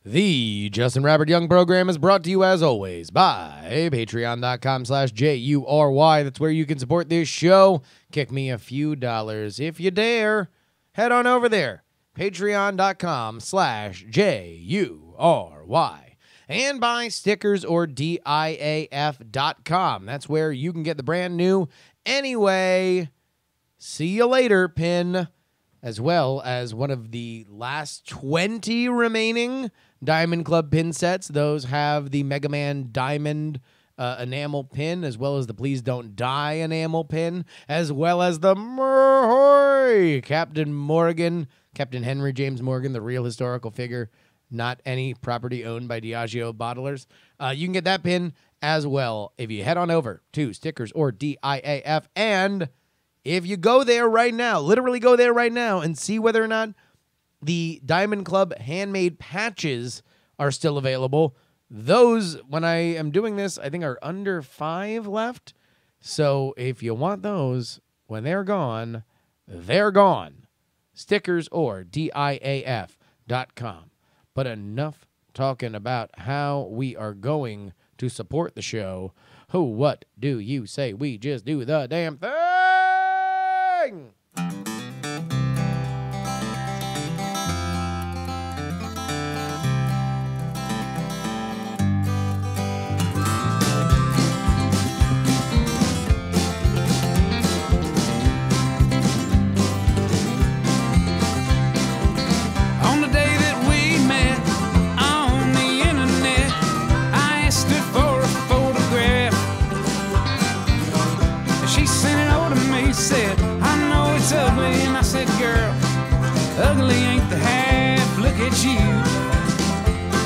The Justin Robert Young program is brought to you, as always, by patreon.com/JuRY. That's where you can support this show. Kick me a few dollars if you dare. Head on over there, patreon.com/JuRY. And by stickers or DIAF.com. That's where you can get the brand new Anyway See You Later pin, as well as one of the last 20 remaining Diamond Club pin sets. Those have the Mega Man Diamond enamel pin, as well as the Please Don't Die enamel pin, as well as the Captain Henry James Morgan, the real historical figure, not any property owned by Diageo bottlers. You can get that pin as well if you head on over to stickers or DIAF. And if you go there right now, literally go there right now and see whether or not the Diamond Club handmade patches are still available. Those, when I am doing this, I think are under 5 left. So if you want those, when they're gone, they're gone. Stickers or DIAF.com. But enough talking about how we are going to support the show. What do you say we just do the damn thing? Ugly ain't the half, look at you.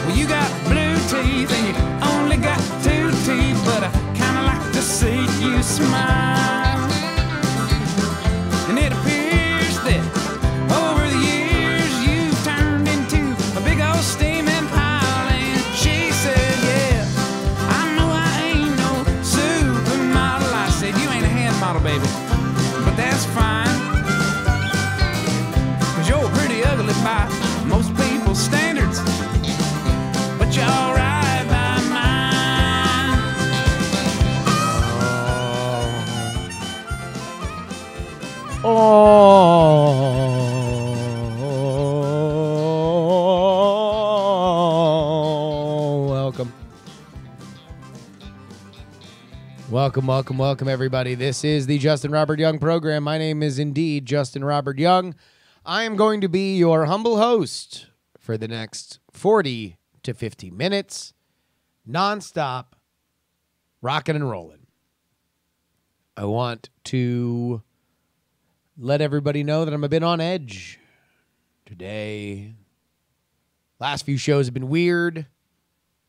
Well, you got blue teeth and you only got 2 teeth, but I kinda like to see you smile. And it appears that over the years you've turned into a big old steaming pile. And she said, yeah, I know I ain't no supermodel. I said, you ain't a hand model, baby, but that's fine. By most people's standards, but you're all right by mine. Welcome, everybody. This is the Justin Robert Young program. My name is indeed Justin Robert Young. I am going to be your humble host for the next 40 to 50 minutes, nonstop, rocking and rolling. I want to let everybody know that I'm a bit on edge today. Last few shows have been weird.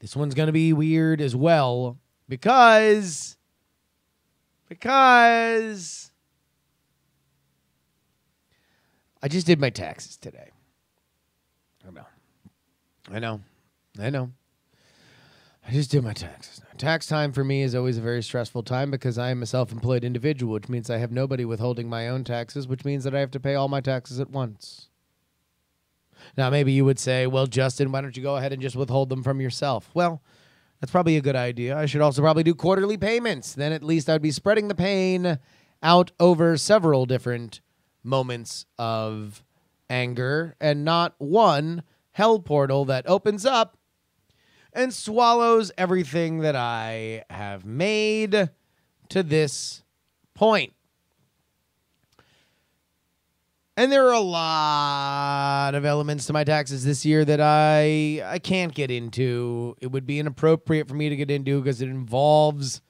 This one's going to be weird as well because I just did my taxes today. I know. I just did my taxes. Now, tax time for me is always a very stressful time because I am a self-employed individual, which means I have nobody withholding my own taxes, which means that I have to pay all my taxes at once. Now, maybe you would say, well, Justin, why don't you go ahead and just withhold them from yourself? Well, that's probably a good idea. I should also probably do quarterly payments. Then at least I'd be spreading the pain out over several different moments of anger and not one hell portal that opens up and swallows everything that I have made to this point. And there are a lot of elements to my taxes this year that I can't get into. It would be inappropriate for me to get into because it involves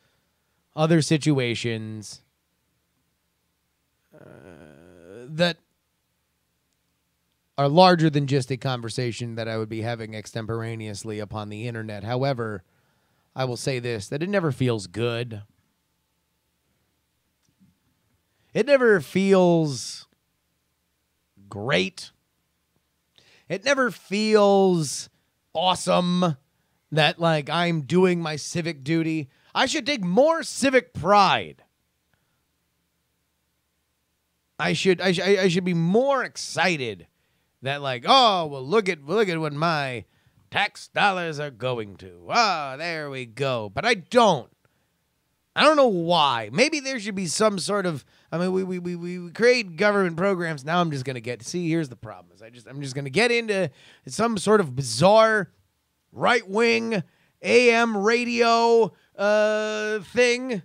other situations that are larger than just a conversation that I would be having extemporaneously upon the internet. However, I will say this, that it never feels good. It never feels great. It never feels awesome that, like, I'm doing my civic duty. I should take more civic pride. I should be more excited that, like, oh, well, look at what my tax dollars are going to. Ah, there we go. But I don't know why. Maybe there should be some sort of, I mean, we create government programs. Now I'm just going to here's the problem. I'm just going to get into some sort of bizarre right-wing AM radio thing.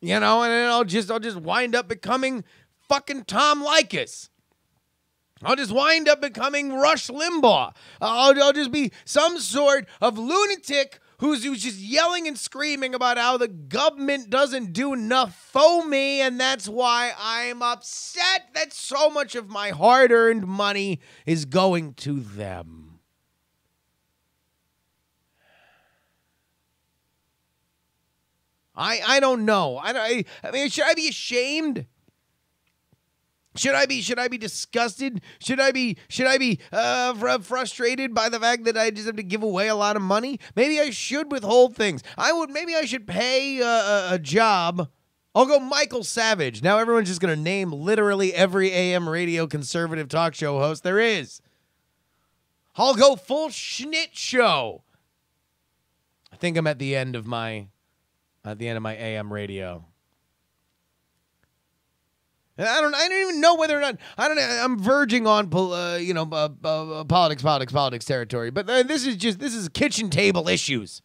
You know, and then I'll just wind up becoming fucking Tom Likas. I'll just wind up becoming Rush Limbaugh. I'll just be some sort of lunatic who's just yelling and screaming about how the government doesn't do enough for me, and that's why I'm upset that so much of my hard-earned money is going to them. I don't know. I mean, should I be ashamed? Should I be disgusted? Should I be frustrated by the fact that I just have to give away a lot of money? Maybe I should withhold things. Maybe I should pay a job. I'll go Michael Savage. Now everyone's just going to name literally every AM radio conservative talk show host there is. I'll go full Schnitt show. I think I'm at the end of my AM radio. I don't even know whether or not I'm verging on politics territory. But this is kitchen table issues.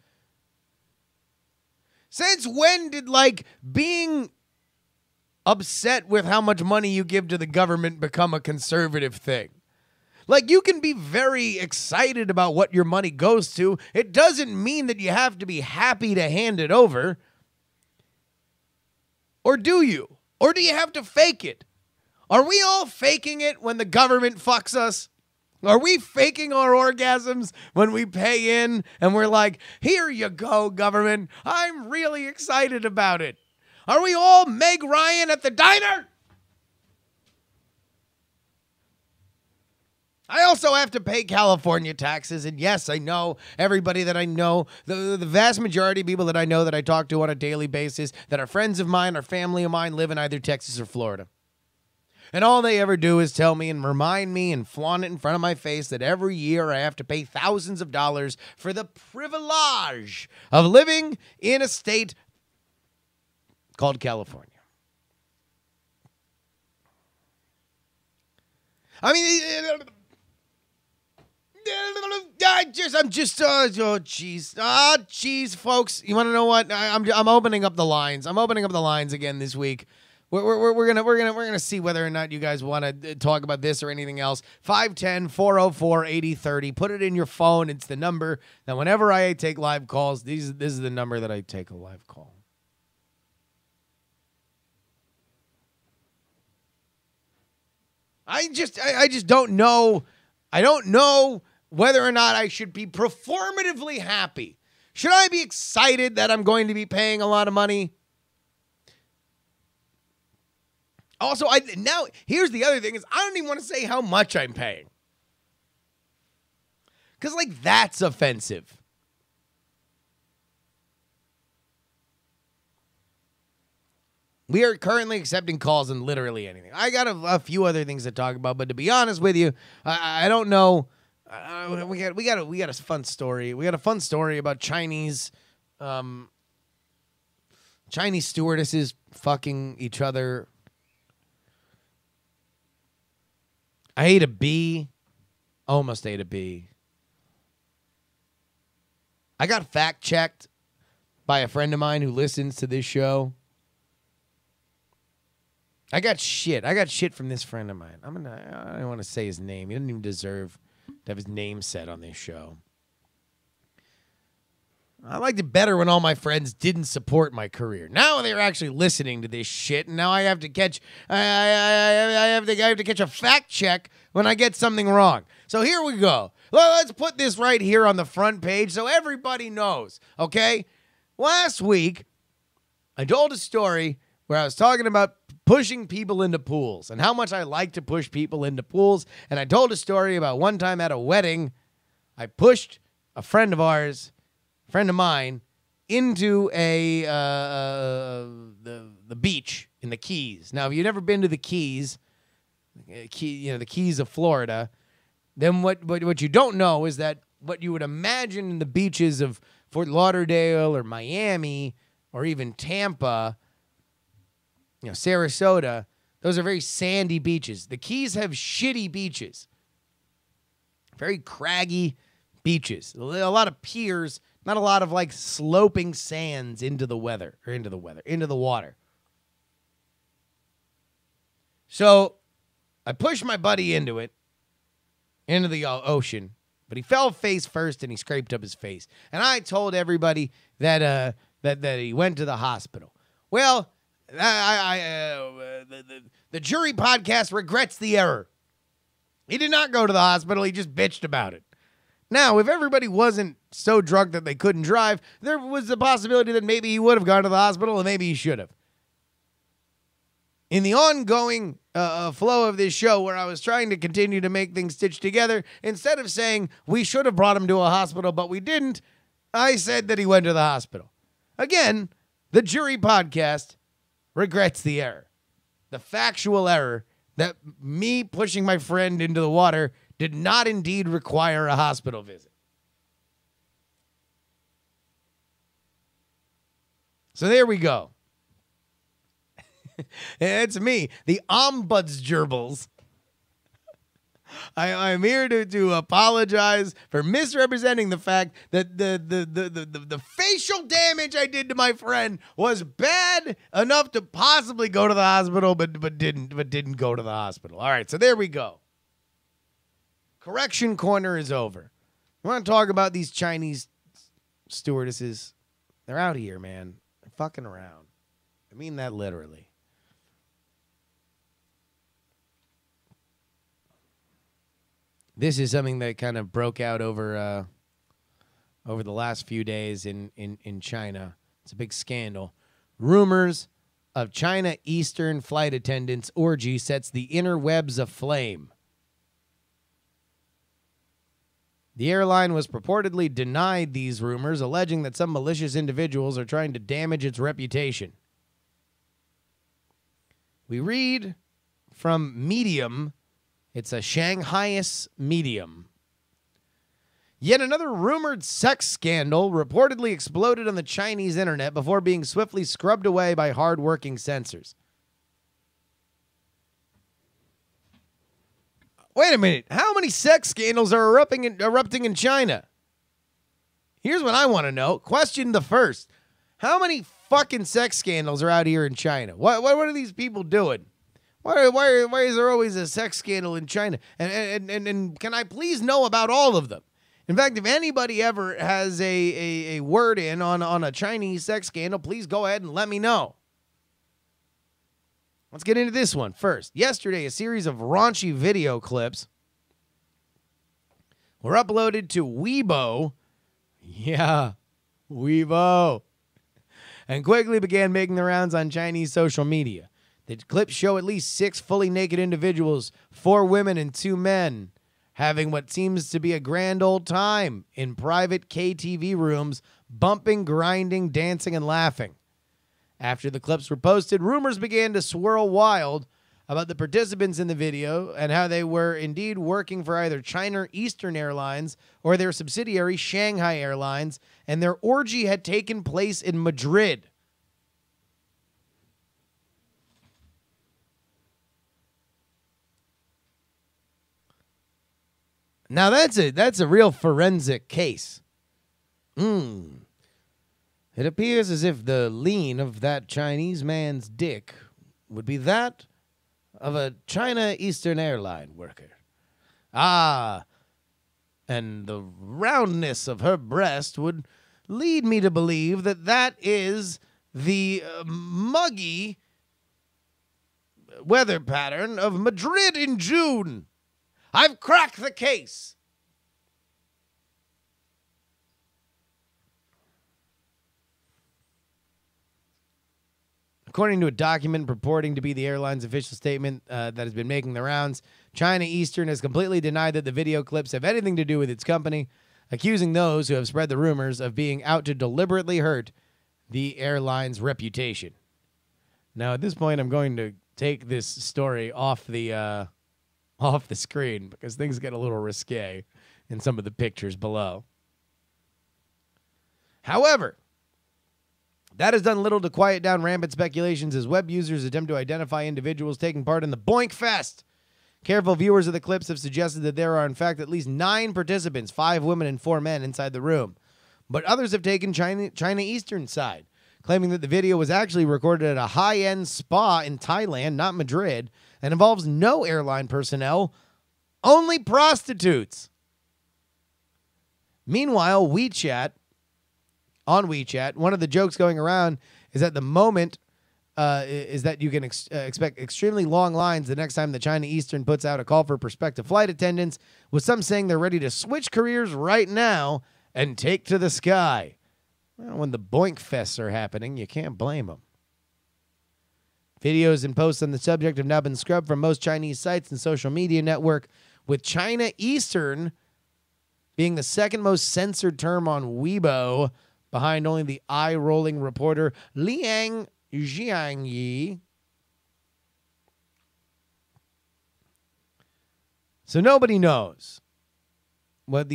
Since when did being upset with how much money you give to the government become a conservative thing? You can be very excited about what your money goes to. It doesn't mean that you have to be happy to hand it over. Or do you? Or do you have to fake it? Are we all faking it when the government fucks us? Are we faking our orgasms when we pay in and we're like, here you go, government. I'm really excited about it. Are we all Meg Ryan at the diner? I also have to pay California taxes, and yes, I know everybody that I know, the vast majority of people that I know that I talk to on a daily basis, that are friends of mine or family of mine, live in either Texas or Florida. And all they ever do is tell me and remind me and flaunt it in front of my face that every year I have to pay thousands of dollars for the privilege of living in a state called California. I mean, jeez, folks. You want to know what? I'm opening up the lines. I'm opening up the lines again this week. We're gonna see whether or not you guys want to talk about this or anything else. 510-404-8030. Put it in your phone. It's the number. Now, whenever I take live calls, this is the number that I take a live call. I just don't know. I don't know whether or not I should be performatively happy. Should I be excited that I'm going to be paying a lot of money? Also, now here's the other thing is I don't even want to say how much I'm paying. Because, that's offensive. We are currently accepting calls on literally anything. I got a few other things to talk about, but to be honest with you, I don't know. We got a fun story. We got a fun story about Chinese stewardesses fucking each other. I ate a bee. Almost ate a bee. I got fact checked by a friend of mine who listens to this show. I got shit from this friend of mine. I don't want to say his name. He doesn't even deserve to have his name said on this show. I liked it better when all my friends didn't support my career. Now they're actually listening to this shit, and now I have to catch I have to catch a fact check when I get something wrong. So here we go. Let's put this right here on the front page so everybody knows, okay? Last week, I told a story where I was talking about pushing people into pools and how much I like to push people into pools. And I told a story about one time at a wedding, I pushed a friend of mine, into the beach in the Keys. Now, if you've never been to the Keys, the Keys of Florida, then what you don't know is that what you would imagine in the beaches of Fort Lauderdale or Miami or even Tampa, Sarasota, those are very sandy beaches. The Keys have shitty beaches. Very craggy beaches. A lot of piers, not a lot of like sloping sands into the water. So I pushed my buddy into the ocean, but he fell face first and he scraped up his face. And I told everybody that he went to the hospital. Well, the JuRY podcast regrets the error. He did not go to the hospital. He just bitched about it. Now, if everybody wasn't so drunk that they couldn't drive, there was the possibility that maybe he would have gone to the hospital and maybe he should have. In the ongoing flow of this show where I was trying to continue to make things stitch together, instead of saying we should have brought him to a hospital, but we didn't, I said that he went to the hospital. Again, the JuRY podcast regrets the error. The factual error that me pushing my friend into the water did not indeed require a hospital visit. So there we go. It's me, the Ombuds Gerbils. I'm here to apologize for misrepresenting the fact that the facial damage I did to my friend was bad enough to possibly go to the hospital, but didn't go to the hospital. All right, so there we go. Correction corner is over. I want to talk about these Chinese stewardesses. They're out here, man. They're fucking around. I mean that literally. This is something that kind of broke out over the last few days in China. It's a big scandal. Rumors of China Eastern flight attendants' orgy sets the interwebs aflame. The airline was purportedly denied these rumors, alleging that some malicious individuals are trying to damage its reputation. We read from Medium. It's a Shanghaiist medium. Yet another rumored sex scandal reportedly exploded on the Chinese internet before being swiftly scrubbed away by hard-working censors. Wait a minute. How many sex scandals are erupting in China? Here's what I want to know. Question the first. How many fucking sex scandals are out here in China? What are these people doing? Why is there always a sex scandal in China? And can I please know about all of them? In fact, if anybody ever has a word in on a Chinese sex scandal, please go ahead and let me know. Let's get into this one first. Yesterday, a series of raunchy video clips were uploaded to Weibo. Yeah, Weibo. And quickly began making the rounds on Chinese social media. The clips show at least 6 fully naked individuals, 4 women and 2 men, having what seems to be a grand old time in private KTV rooms, bumping, grinding, dancing, and laughing. After the clips were posted, rumors began to swirl wild about the participants in the video and how they were indeed working for either China Eastern Airlines or their subsidiary Shanghai Airlines, and their orgy had taken place in Madrid. Now that's a real forensic case. It appears as if the lean of that Chinese man's dick would be that of a China Eastern Airline worker. Ah, and the roundness of her breast would lead me to believe that that is the muggy weather pattern of Madrid in June. I've cracked the case. According to a document purporting to be the airline's official statement that has been making the rounds, China Eastern has completely denied that the video clips have anything to do with its company, accusing those who have spread the rumors of being out to deliberately hurt the airline's reputation. Now, at this point, I'm going to take this story off the off the screen because things get a little risque in some of the pictures below. However, that has done little to quiet down rampant speculations as web users attempt to identify individuals taking part in the Boink Fest. Careful viewers of the clips have suggested that there are, in fact, at least 9 participants, 5 women and 4 men inside the room. But others have taken China Eastern side, claiming that the video was actually recorded at a high-end spa in Thailand, not Madrid, and involves no airline personnel, only prostitutes. Meanwhile, on WeChat, one of the jokes going around is at the moment is that you can expect extremely long lines the next time the China Eastern puts out a call for prospective flight attendants, with some saying they're ready to switch careers right now and take to the sky. Well, when the Boink Fests are happening, you can't blame them. Videos and posts on the subject have now been scrubbed from most Chinese sites and social media network, with China Eastern being the second most censored term on Weibo, behind only the eye-rolling reporter Liang Jiangyi. So nobody knows what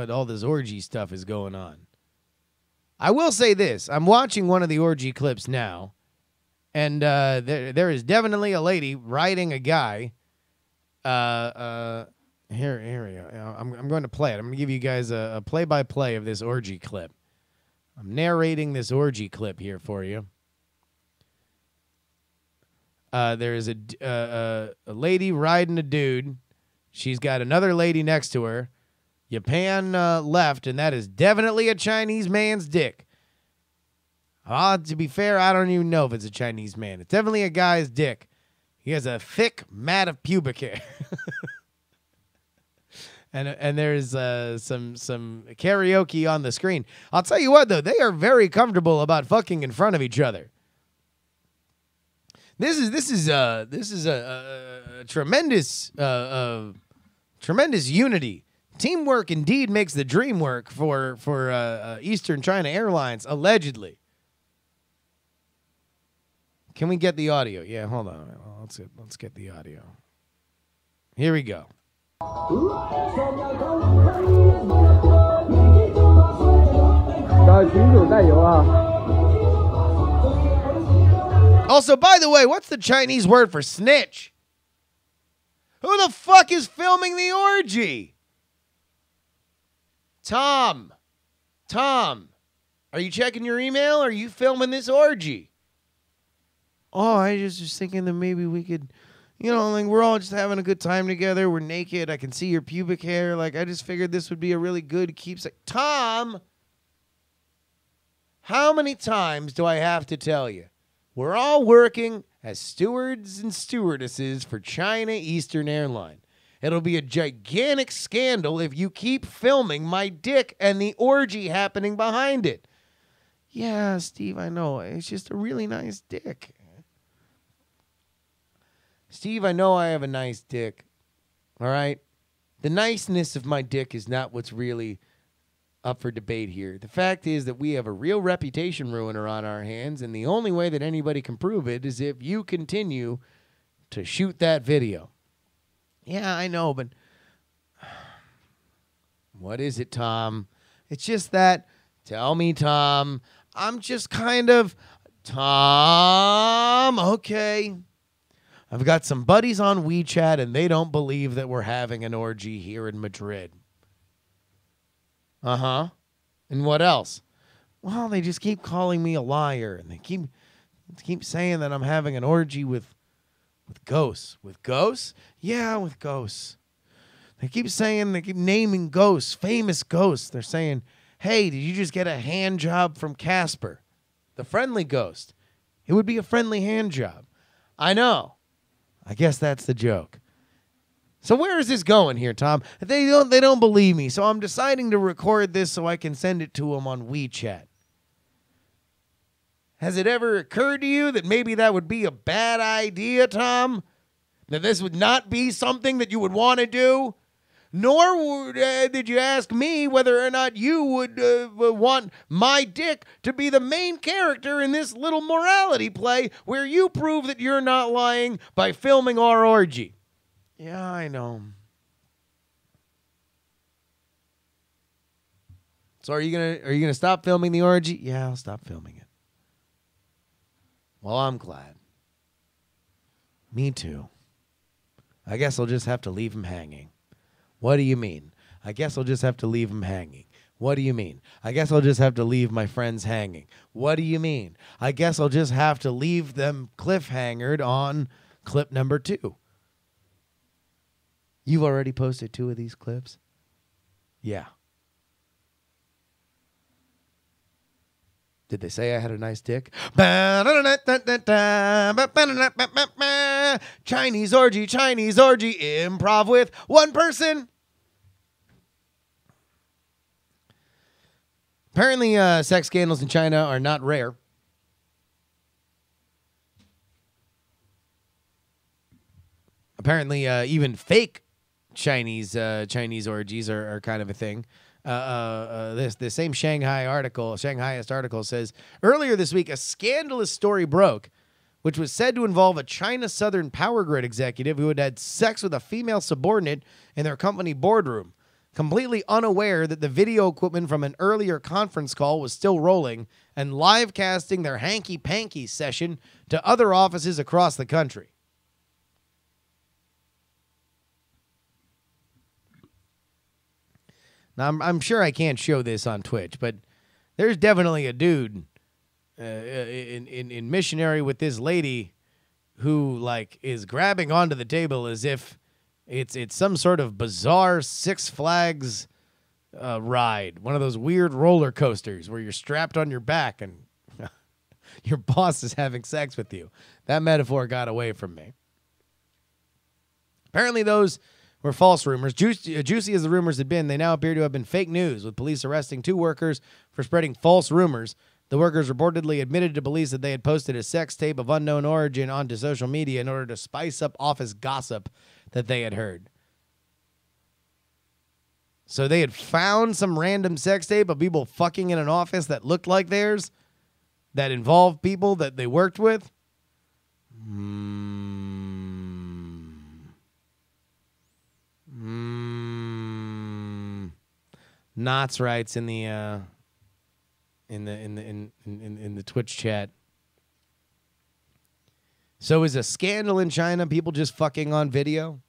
all this orgy stuff is going on. I will say this. I'm watching one of the orgy clips now, and there is definitely a lady riding a guy. Here we go. I'm going to play it. I'm going to give you guys a play-by-play of this orgy clip. I'm narrating this orgy clip here for you. There is a lady riding a dude. She's got another lady next to her. You pan left, and that is definitely a Chinese man's dick. To be fair, I don't even know if it's a Chinese man. It's definitely a guy's dick. He has a thick mat of pubic hair. And there's some karaoke on the screen. I'll tell you what, though, they are very comfortable about fucking in front of each other. This is a tremendous unity. Teamwork indeed makes the dream work for Eastern China Airlines, allegedly. Can we get the audio? Yeah, hold on. Let's get the audio. Here we go. Also, by the way, what's the Chinese word for snitch? Who the fuck is filming the orgy? Tom, are you checking your email? Or are you filming this orgy? Oh, I just was thinking that maybe we could, like we're all just having a good time together. We're naked. I can see your pubic hair. Like, I just figured this would be a really good keepsake. Tom, how many times do I have to tell you? We're all working as stewards and stewardesses for China Eastern Airlines. It'll be a gigantic scandal if you keep filming my dick and the orgy happening behind it. Yeah, Steve, I know. It's just a really nice dick. Steve, I know I have a nice dick. All right? The niceness of my dick is not what's really up for debate here. The fact is that we have a real reputation ruiner on our hands, and the only way that anybody can prove it is if you continue to shoot that video. Yeah, I know, but what is it, Tom? It's just that, tell me, Tom, I'm just kind of, Tom, okay. I've got some buddies on WeChat, and they don't believe that we're having an orgy here in Madrid. Uh-huh. And what else? Well, they just keep calling me a liar, and they keep saying that I'm having an orgy with ghosts. With ghosts? Yeah, with ghosts. They keep naming ghosts, famous ghosts. They're saying, hey, did you just get a hand job from Casper? The friendly ghost. It would be a friendly hand job. I know. I guess that's the joke. So where is this going here, Tom? They don't believe me, so I'm deciding to record this so I can send it to them on WeChat. Has it ever occurred to you that maybe that would be a bad idea, Tom? That this would not be something that you would want to do? Nor did you ask me whether or not you would want my dick to be the main character in this little morality play where you prove that you're not lying by filming our orgy. Yeah, I know. So are you gonna stop filming the orgy? Yeah, I'll stop filming it. Well, I'm glad. Me too. I guess I'll just have to leave him hanging. What do you mean? I guess I'll just have to leave him hanging. What do you mean? I guess I'll just have to leave my friends hanging. What do you mean? I guess I'll just have to leave them cliffhangered on clip number 2. You've already posted 2 of these clips? Yeah. Did they say I had a nice dick? Chinese orgy, improv with one person. Apparently, sex scandals in China are not rare. Apparently, even fake Chinese orgies are kind of a thing. This same Shanghaiist article says, earlier this week, a scandalous story broke, which was said to involve a China Southern power grid executive who had had sex with a female subordinate in their company boardroom, completely unaware that the video equipment from an earlier conference call was still rolling and live casting their hanky-panky session to other offices across the country. Now, I'm sure I can't show this on Twitch, but there's definitely a dude in missionary with this lady who, like, is grabbing onto the table as if it's some sort of bizarre Six Flags ride, one of those weird roller coasters where you're strapped on your back and your boss is having sex with you. That metaphor got away from me. Apparently those were false rumors. Juicy as the rumors had been, they now appear to have been fake news, with police arresting 2 workers for spreading false rumors. The workers reportedly admitted to police that they had posted a sex tape of unknown origin onto social media in order to spice up office gossip that they had heard. So they had found some random sex tape of people fucking in an office that looked like theirs, that involved people that they worked with. Knots writes in the Twitch chat. So is a scandal in China people just fucking on video?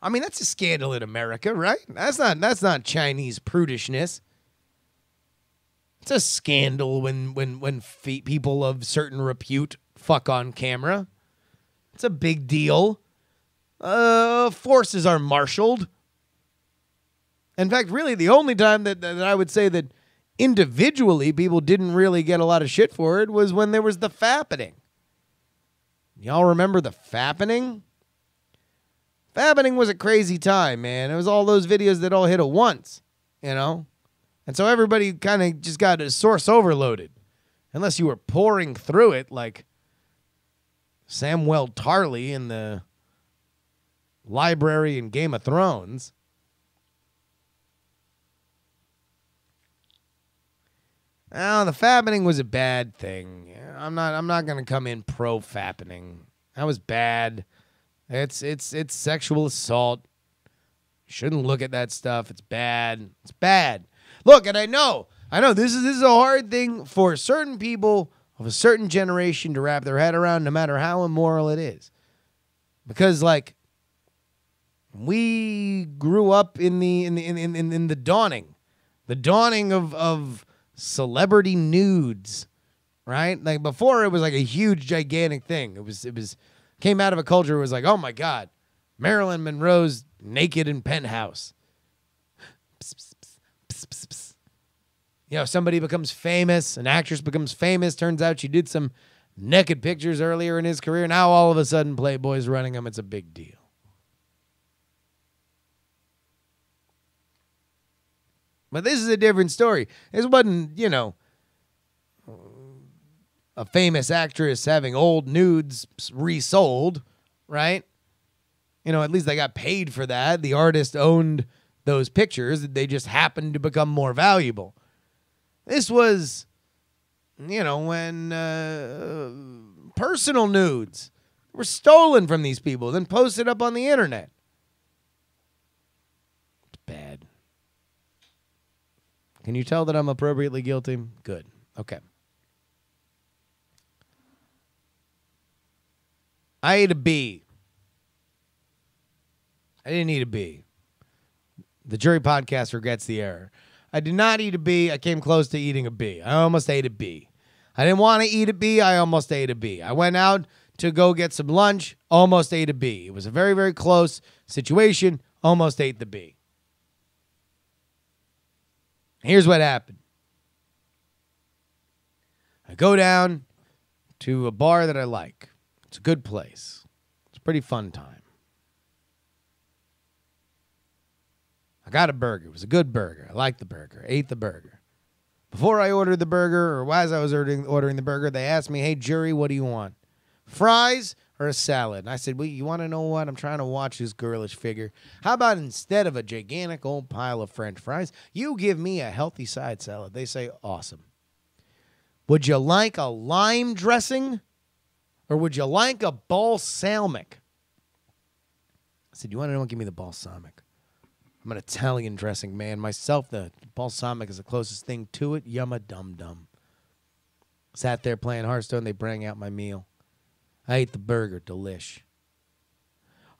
I mean, that's a scandal in America, right? That's not Chinese prudishness. It's a scandal when people of certain repute fuck on camera. It's a big deal. Forces are marshaled. In fact, really, the only time that I would say that individually people didn't really get a lot of shit for it was when there was the fappening. Y'all remember the fappening? Fappening was a crazy time, man. It was all those videos that all hit at once, you know? And so everybody kind of just got a source overloaded. Unless you were pouring through it like Samwell Tarly in the library in Game of Thrones. Oh, the fappening was a bad thing. I'm not going to come in pro fappening. That was bad. It's sexual assault. Shouldn't look at that stuff. It's bad. It's bad. Look, and I know this is a hard thing for certain people of a certain generation to wrap their head around, no matter how immoral it is. Because like we grew up in the dawning of celebrity nudes, right? Like before it was like a huge gigantic thing. It was came out of a culture where it was like, oh my God, Marilyn Monroe's naked in penthouse. Psst, psst, psst, psst, psst. You know, somebody becomes famous, an actress becomes famous, turns out she did some naked pictures earlier in his career. Now all of a sudden Playboy's running them. It's a big deal. But this is a different story. This wasn't, you know, a famous actress having old nudes resold, right? You know, at least they got paid for that. The artist owned those pictures. They just happened to become more valuable. This was, you know, when personal nudes were stolen from these people, then posted up on the internet. It's bad. Can you tell that I'm appropriately guilty? Good. Okay. I ate a bee. I didn't eat a bee. The JuRY podcast regrets the error. I did not eat a bee. I came close to eating a bee. I almost ate a bee. I didn't want to eat a bee. I almost ate a bee. I went out to go get some lunch. Almost ate a bee. It was a very, very close situation. Almost ate the bee. Here's what happened. I go down to a bar that I like. It's a good place. It's a pretty fun time. I got a burger. It was a good burger. I liked the burger. I ate the burger. Before I ordered the burger, or as I was ordering the burger, they asked me, hey, JuRY, what do you want? Fries or a salad? And I said, well, you want to know what? I'm trying to watch this girlish figure. How about instead of a gigantic old pile of French fries, you give me a healthy side salad? They say, awesome. Would you like a lime dressing or would you like a balsamic? I said, you want to know? Give me the balsamic. I'm an Italian dressing man. Myself, the balsamic is the closest thing to it. Yumma dum dum. Sat there playing Hearthstone. They bring out my meal. I ate the burger. Delish.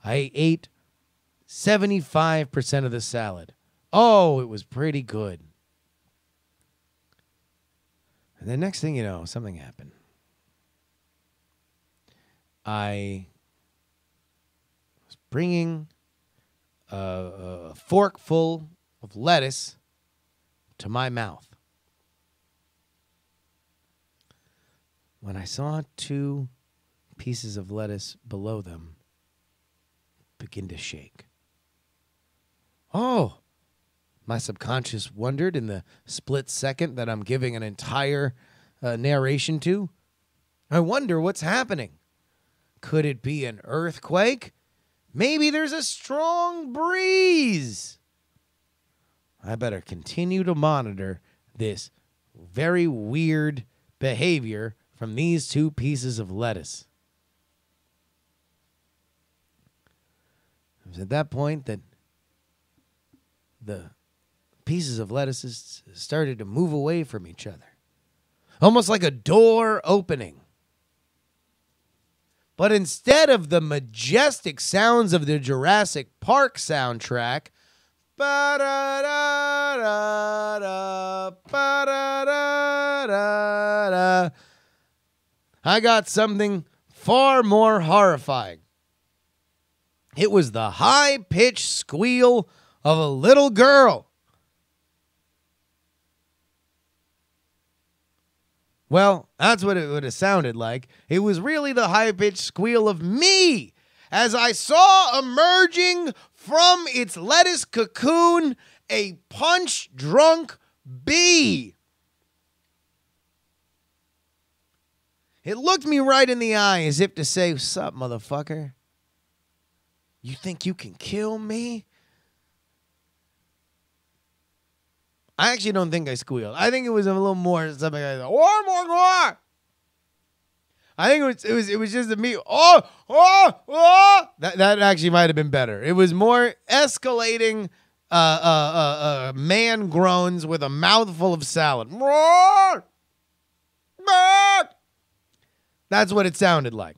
I ate 75% of the salad. Oh, it was pretty good. And the next thing you know, something happened. I was bringing a fork full of lettuce to my mouth when I saw 2 pieces of lettuce below them begin to shake. Oh, my subconscious wondered in the split second that I'm giving an entire narration to. I wonder what's happening. Could it be an earthquake? Maybe there's a strong breeze. I better continue to monitor this very weird behavior from these 2 pieces of lettuce. It was at that point that the pieces of lettuce started to move away from each other, almost like a door opening. But instead of the majestic sounds of the Jurassic Park soundtrack, I got something far more horrifying. It was the high-pitched squeal of a little girl. Well, that's what it would have sounded like. It was really the high-pitched squeal of me as I saw emerging from its lettuce cocoon a punch-drunk bee. It looked me right in the eye as if to say, "What's up, motherfucker? You think you can kill me?" I actually don't think I squealed. I think it was a little more something like, "Oh my God!" I think it was just a me. That actually might have been better. It was more escalating man groans with a mouthful of salad. That's what it sounded like.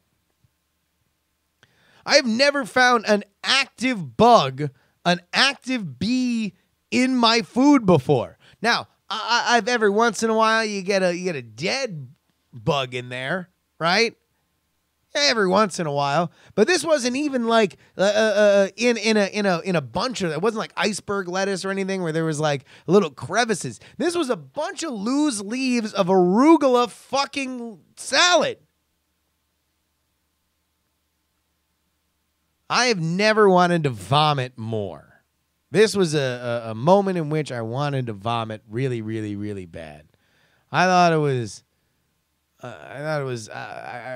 I've never found an active bug, an active bee in my food before. Now, I've every once in a while you get a dead bug in there, right? Every once in a while, but this wasn't even like in a bunch of. It wasn't like iceberg lettuce or anything where there was like little crevices. This was a bunch of loose leaves of arugula fucking salad. I have never wanted to vomit more. This was a moment in which I wanted to vomit really, really, really bad. I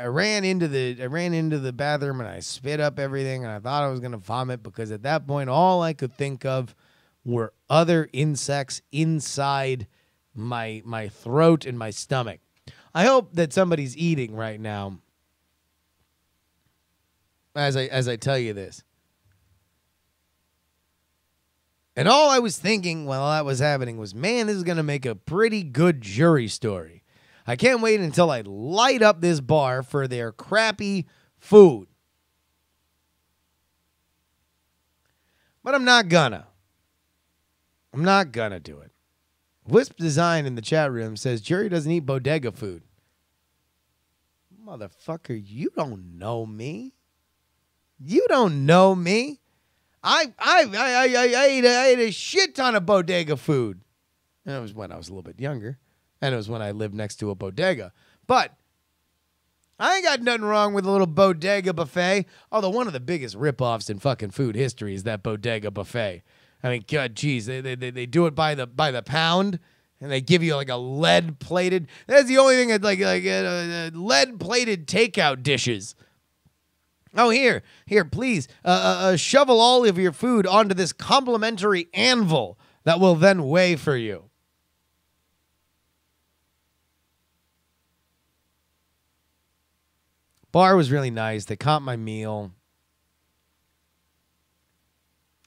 ran into the bathroom and I spit up everything and I thought I was gonna vomit because at that point all I could think of were other insects inside my throat and my stomach. I hope that somebody's eating right now as I tell you this. And all I was thinking while that was happening was, man, this is going to make a pretty good JuRY story. I can't wait until I light up this bar for their crappy food. But I'm not gonna. I'm not gonna do it. Wisp Design in the chat room says JuRY doesn't eat bodega food. Motherfucker, you don't know me. You don't know me. I ate a shit ton of bodega food. And it was when I was a little bit younger. And it was when I lived next to a bodega. But I ain't got nothing wrong with a little bodega buffet. Although one of the biggest ripoffs in fucking food history is that bodega buffet. I mean, God, geez, they do it by the pound, and they give you like a lead-plated. That's the only thing that like lead-plated takeout dishes. Oh, here, please, shovel all of your food onto this complimentary anvil that will then weigh for you. Bar was really nice. They caught my meal.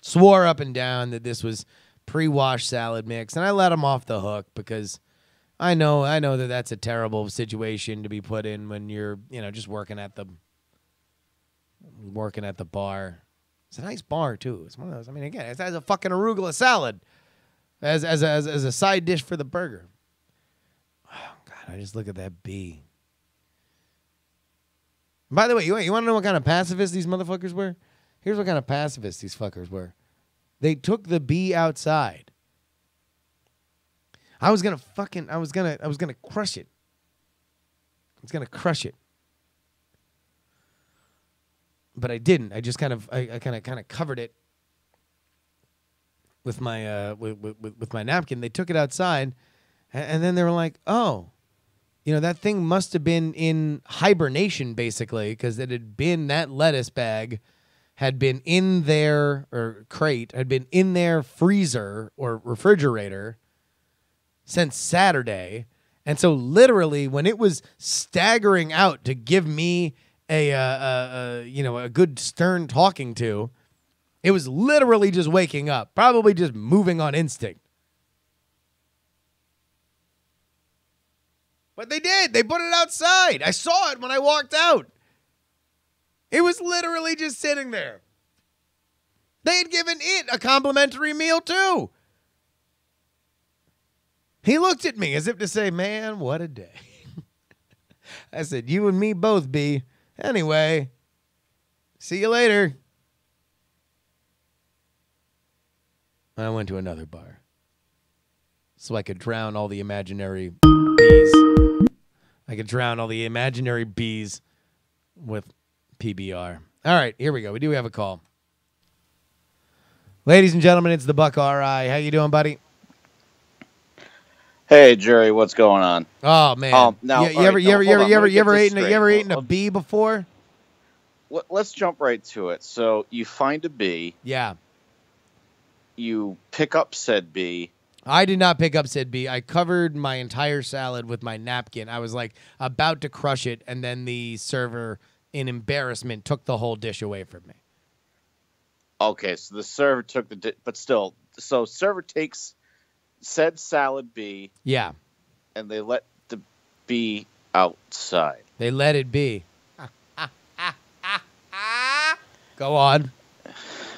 Swore up and down that this was pre-washed salad mix, and I let them off the hook because I know that that's a terrible situation to be put in when you're, just working at the bar. It's a nice bar too. It's one of those. I mean, again, it has a fucking arugula salad as a side dish for the burger. Oh God, I just look at that bee. By the way, you want to know what kind of pacifists these motherfuckers were? Here's what kind of pacifists these fuckers were. They took the bee outside. I was gonna crush it. I was gonna crush it. But I didn't. I just kind of covered it with my with my napkin. They took it outside, and then they were like, "Oh, that thing must have been in hibernation, basically, because that lettuce bag had been in their crate, had been in their freezer or refrigerator since Saturday." And so literally when it was staggering out to give me a good stern talking to, it was literally just waking up, probably just moving on instinct. But they did. They put it outside. I saw it when I walked out. It was literally just sitting there. They had given it a complimentary meal too. He looked at me as if to say, man, what a day. I said, you and me both, B. Anyway, see you later. And I went to another bar so I could drown all the imaginary bees. I could drown all the imaginary bees with PBR. All right, here we go. We do have a call. Ladies and gentlemen, it's the Buck RI. How you doing, buddy? Hey, JuRY, what's going on? Oh man, now you ever eaten a bee before? Let's jump right to it. So you find a bee. Yeah. You pick up said bee. I did not pick up said bee. I covered my entire salad with my napkin. I was like about to crush it, and then the server, in embarrassment, took the whole dish away from me. Okay, so the server took but still, so server takes said salad bee. Yeah. And they let the bee outside. They let it be. Go on.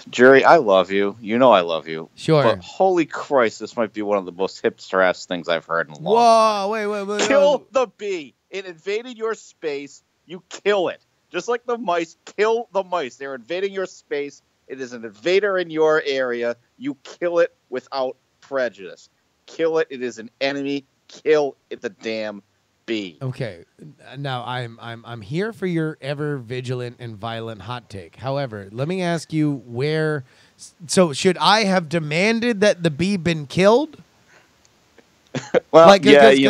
JuRY, I love you. You know I love you. Sure. But holy Christ, this might be one of the most hipster-ass things I've heard in a long time. Whoa, wait. Kill the bee. It invaded your space. You kill it. Just like the mice, kill the mice. They're invading your space. It is an invader in your area. You kill it without prejudice. Kill it. It is an enemy. Kill it, the damn bee. Okay. Now I'm here for your ever vigilant and violent hot take. However, let me ask you where. So should I have demanded that the bee been killed? Well, like, yeah, because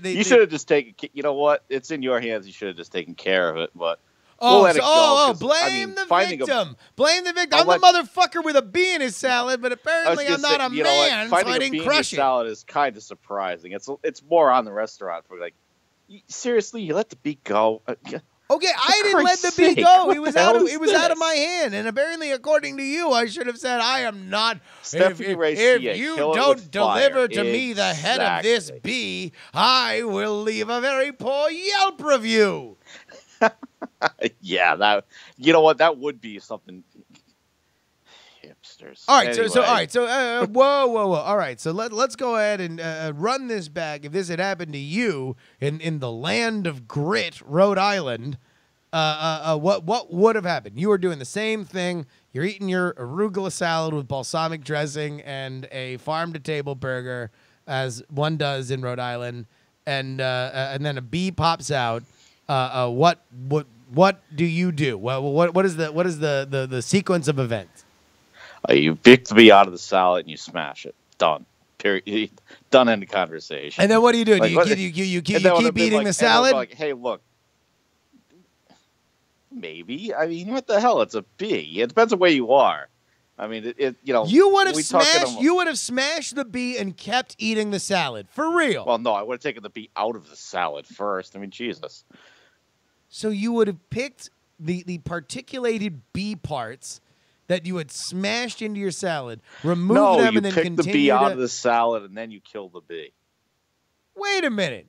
you should have just taken. You know what? It's in your hands. You should have just taken care of it. But blame the victim. Blame the victim. I'm the motherfucker with a bee in his salad, but apparently I'm not a man, so I didn't crush it. Salad is kind of surprising. It's more on the restaurant for like, seriously, you let the bee go. Okay, I didn't let the Christ's bee sake, go. what It was the hell out of is it was out of this? my hand, and apparently, according to you, I should have said, "I am not." Stephanie Ray If CA, you kill it don't with deliver fire. to me the head of this Exactly. bee, I will leave a very poor Yelp review. Yeah, that. You know what? That would be something. Hipsters. All right, Anyway, whoa. All right, so let's go ahead and run this back. If this had happened to you in the land of grit, Rhode Island, what would have happened? You were doing the same thing. You're eating your arugula salad with balsamic dressing and a farm-to-table burger, as one does in Rhode Island, and then a bee pops out. What do you do? What is the sequence of events? you pick the bee out of the salad and you smash it. Done. Period. Done in the conversation. And then what do you do? Like, Do what- you and then keep eating the and salad? they'll be like, hey, look. Maybe. I mean, what the hell? It's a bee. It depends on where you are. I mean, You would have we talking smashed. about- You would have smashed the bee and kept eating the salad for real. Well, no, I would have taken the bee out of the salad first. I mean, Jesus. So you would have picked the particulated bee parts that you had smashed into your salad, removed No, them, you and then pick the continue bee out to. of the salad and then you kill the bee. Wait a minute.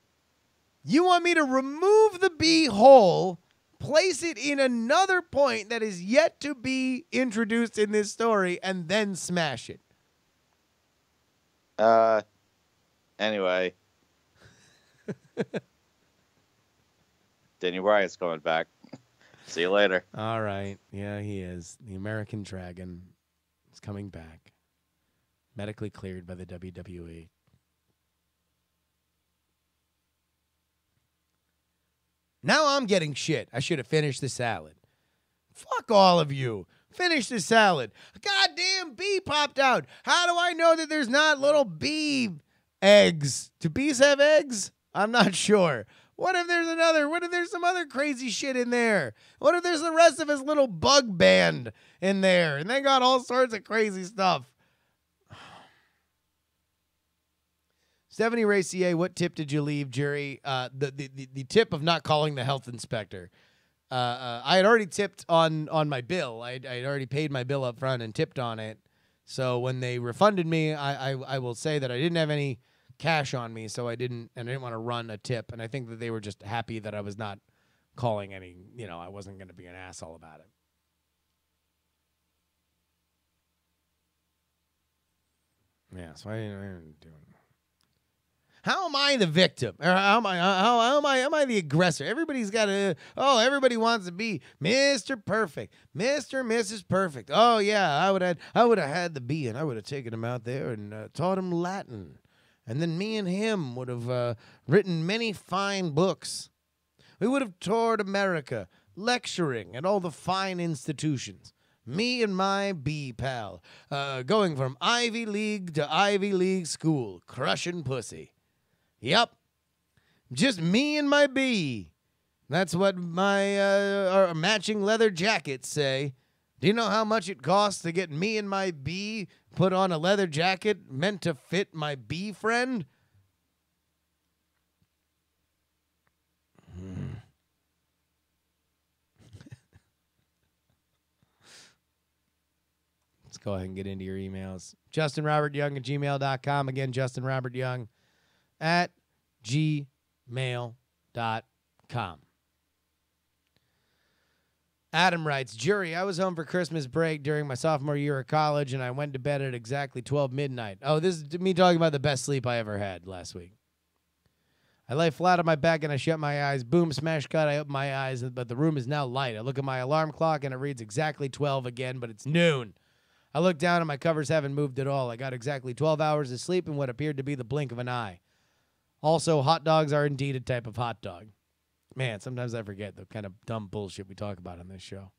You want me to remove the bee whole, place it in another point that is yet to be introduced in this story, and then smash it? Anyway. Danny Bryant's coming back. See you later. All right. Yeah, he is. The American Dragon is coming back. Medically cleared by the WWE. Now I'm getting shit. I should have finished the salad. Fuck all of you. Finish the salad. A goddamn bee popped out. How do I know that there's not little bee eggs? Do bees have eggs? I'm not sure. What if there's some other crazy shit in there? What if there's the rest of his little bug band in there? And they got all sorts of crazy stuff. Stephanie Ray CA, what tip did you leave, JuRY? The tip of not calling the health inspector. I had already tipped on my bill. I'd already paid my bill up front and tipped on it. So when they refunded me, I will say that I didn't have any cash on me, so I didn't want to run a tip. And I think that they were just happy that I was not calling any, I wasn't going to be an asshole about it. Yeah, so I didn't do it. How am I the victim? Or how am I the aggressor? Everybody's got everybody wants to be Mr. Perfect, Mr. and Mrs. Perfect. Oh yeah, I would have had the bee and I would have taken him out there and taught him Latin. And then me and him would have written many fine books. We would have toured America, lecturing at all the fine institutions. Me and my bee pal, going from Ivy League to Ivy League school, crushing pussy. Yep, just me and my bee. That's what my our matching leather jackets say. Do you know how much it costs to get me and my bee put on a leather jacket meant to fit my bee friend? Let's go ahead and get into your emails. JustinRobertYoung@gmail.com. Again, JustinRobertYoung@gmail.com. Adam writes, JuRY, I was home for Christmas break during my sophomore year of college, and I went to bed at exactly 12 midnight. Oh, this is me talking about the best sleep I ever had last week. I lay flat on my back, and I shut my eyes. Boom, smash cut. I open my eyes, but the room is now light. I look at my alarm clock, and it reads exactly 12 again, but it's noon. I look down, and my covers haven't moved at all. I got exactly 12 hours of sleep in what appeared to be the blink of an eye. Also, hot dogs are indeed a type of hot dog. Man, sometimes I forget the kind of dumb bullshit we talk about on this show.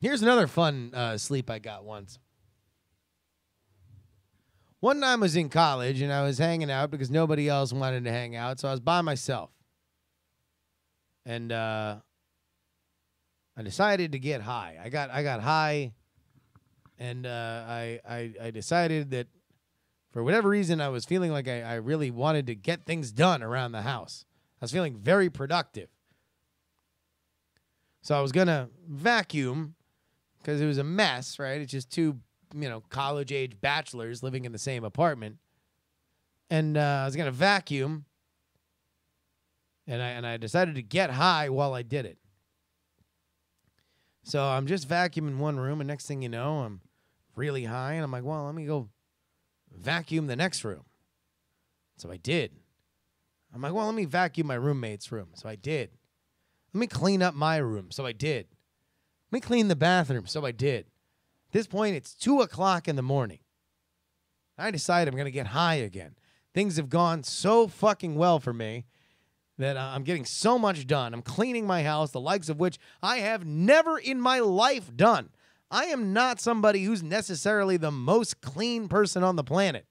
Here's another fun sleep I got once. One time I was in college, and I was hanging out because nobody else wanted to hang out, so I was by myself. And I decided to get high. I got high, and I decided that for whatever reason, I was feeling like I really wanted to get things done around the house. I was feeling very productive. So I was going to vacuum because it was a mess, right? It's just two, college-age bachelors living in the same apartment. And I was going to vacuum, and I decided to get high while I did it. So I'm just vacuuming one room, and next thing you know, I'm really high, and I'm like, well, let me go vacuum the next room. So I did. I'm like, well, let me vacuum my roommate's room. So I did. Let me clean up my room. So I did. Let me clean the bathroom. So I did. At this point, it's 2 o'clock in the morning. I decide I'm going to get high again. Things have gone so fucking well for me that I'm getting so much done. I'm cleaning my house, the likes of which I have never in my life done. I am not somebody who's necessarily the most clean person on the planet.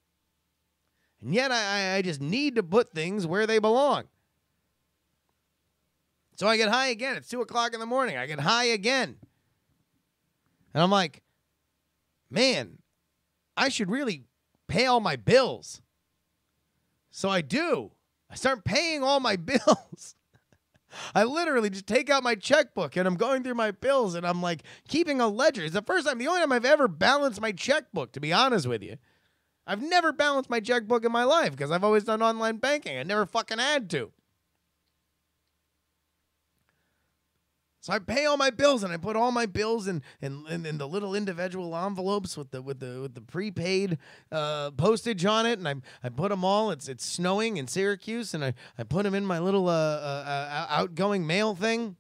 And yet I just need to put things where they belong. So I get high again. It's 2 o'clock in the morning. I get high again. And I'm like, man, I should really pay all my bills. So I do. I start paying all my bills. I literally just take out my checkbook and I'm going through my bills and I'm like keeping a ledger. It's the only time I've ever balanced my checkbook, to be honest with you. I've never balanced my checkbook in my life because I've always done online banking. I never fucking had to. So I pay all my bills and I put all my bills in the little individual envelopes with the prepaid postage on it, and I put them all. It's snowing in Syracuse, and I put them in my little outgoing mail thing.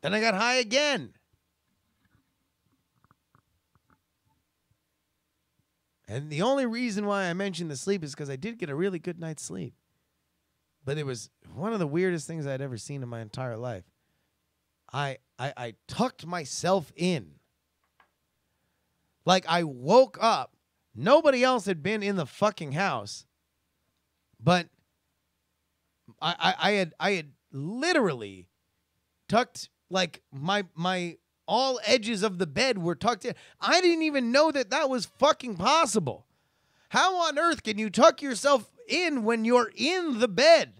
Then I got high again. And the only reason why I mentioned the sleep is because I did get a really good night's sleep. But it was one of the weirdest things I'd ever seen in my entire life. I tucked myself in. Like I woke up. Nobody else had been in the fucking house. But I had literally tucked, like my all edges of the bed were tucked in. I didn't even know that was fucking possible. How on earth can you tuck yourself in when you're in the bed?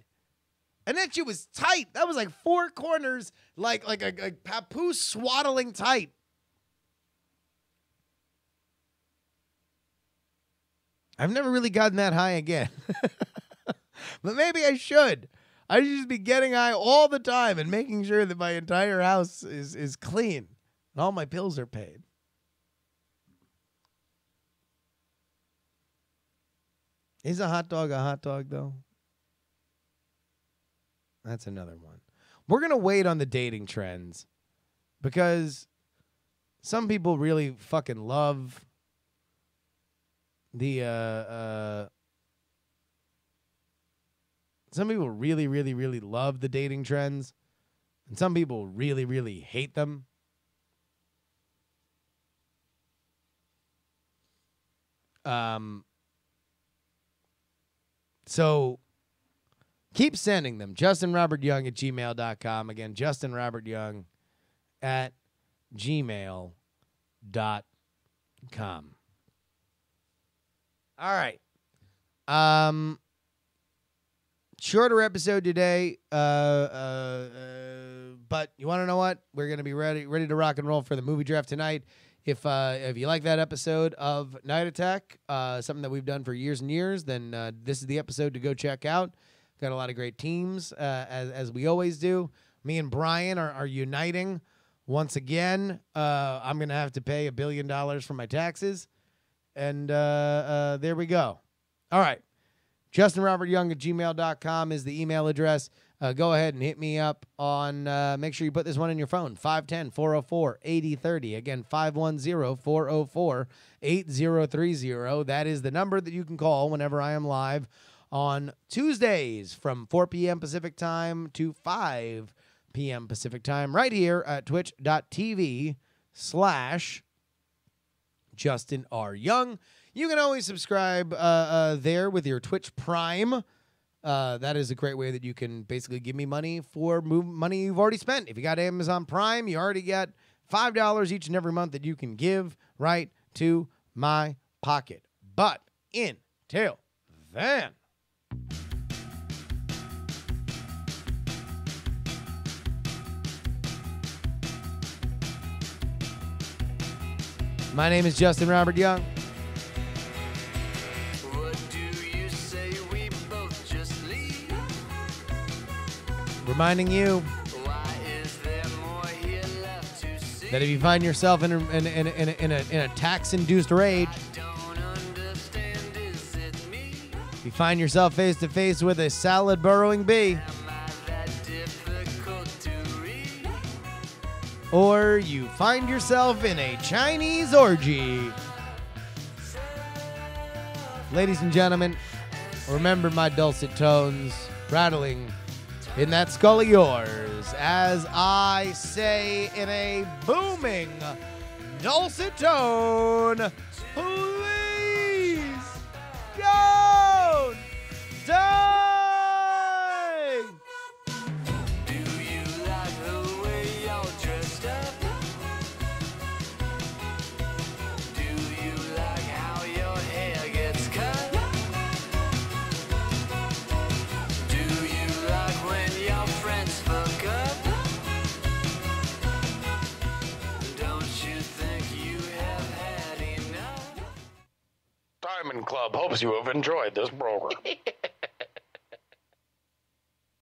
And that shit was tight. That was like four corners, like a papoose swaddling tight. I've never really gotten that high again. But maybe I should. I should just be getting high all the time and making sure that my entire house is clean and all my bills are paid. Is a hot dog though? That's another one. We're going to wait on the dating trends because some people really fucking love the some people really, really, really love the dating trends, and some people really, really hate them. So keep sending them. JustinRobertYoung@gmail.com. Again, JustinRobertYoung@gmail.com. All right. Shorter episode today, but you want to know what? We're going to be ready to rock and roll for the movie draft tonight. If you like that episode of Night Attack, something that we've done for years and years, then this is the episode to go check out. Got a lot of great teams, as we always do. Me and Brian are uniting once again. I'm going to have to pay $1 billion for my taxes. And there we go. All right. JustinRobertYoung@gmail.com is the email address. Go ahead and hit me up on, make sure you put this one in your phone, 510-404-8030. Again, 510-404-8030. That is the number that you can call whenever I am live on Tuesdays from 4 p.m. Pacific time to 5 p.m. Pacific time right here at twitch.tv/Justin R. Young. You can always subscribe there with your Twitch Prime. That is a great way that you can basically give me money for money you've already spent. If you got Amazon Prime, you already get $5 each and every month that you can give right to my pocket. But until then... My name is Justin Robert Young. What do you say we both just leave? Reminding you Why is there more here left to see? that if you find yourself in a tax-induced rage, Don't understand, is it me? if you find yourself face to face with a salad-burrowing bee, Am I that difficult to read? or you find yourself in a Chinese orgy. Ladies and gentlemen, remember my dulcet tones rattling in that skull of yours as I say in a booming dulcet tone, please don't die! Do you like the way y'all dressed up? Do you like how your hair gets cut? Do you like when your friends fuck up? Don't you think you have had enough? Diamond Club hopes you have enjoyed this program.